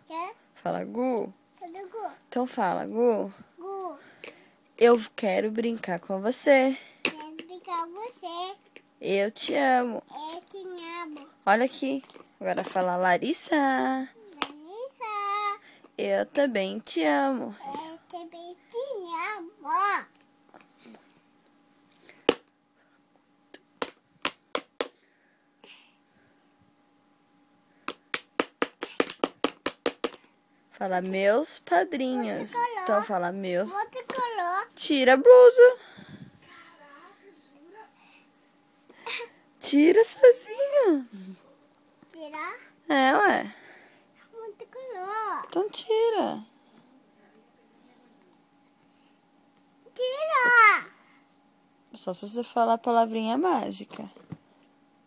Quer? Fala, Gu. Tudo Gu? Então fala, Gu. Gu. Eu quero brincar com você. Quero brincar com você. Eu te amo. Eu te amo. Olha aqui. Agora fala, Larissa. Larissa. Eu também te amo. Eu também te amo. Fala, meus padrinhos. Então fala, meus. Outro color. Tira a blusa. Tira sozinha. Tirar. É, ué. Outro color. Então tira. Tira. Só se você falar a palavrinha mágica.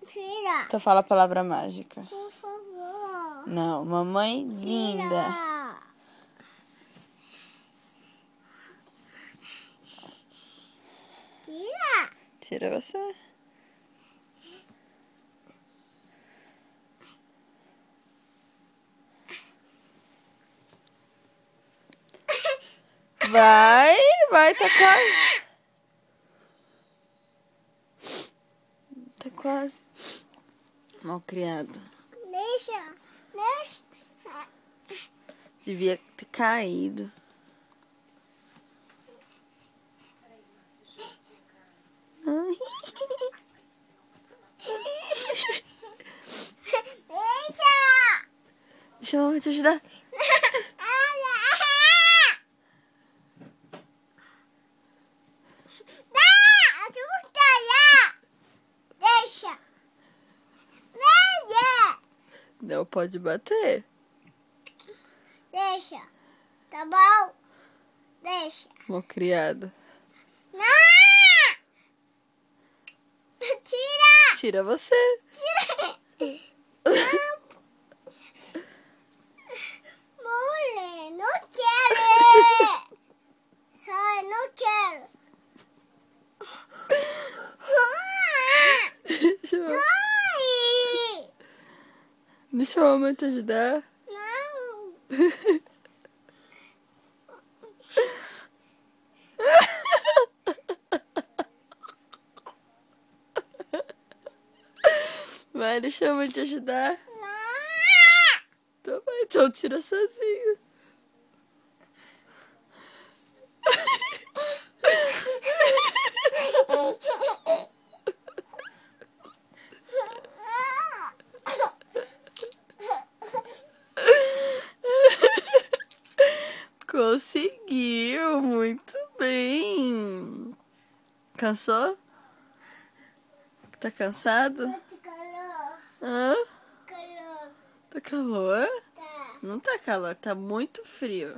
Tira. Então fala a palavra mágica. Por favor. Não, mamãe linda. Tira. Tira. Tira você. Vai, tá quase. Tá quase. Malcriado. Deixa. Devia ter caído. Ai. Deixa eu te ajudar. Deixa. Não pode bater. Deixa. Tá bom? Deixa. Malcriado. Não! Tira! Tira você. Tira! Não! Mole, não quero! Sai, não quero! Ai! Deixa a mamãe te ajudar. Não! Vai, deixa a mamãe te ajudar. Não! Então vai, então tira sozinho. Conseguiu, muito bem. Cansou? Tá cansado? Calor, Hã? calor, Tá calor? tá. Não tá calor, tá muito frio.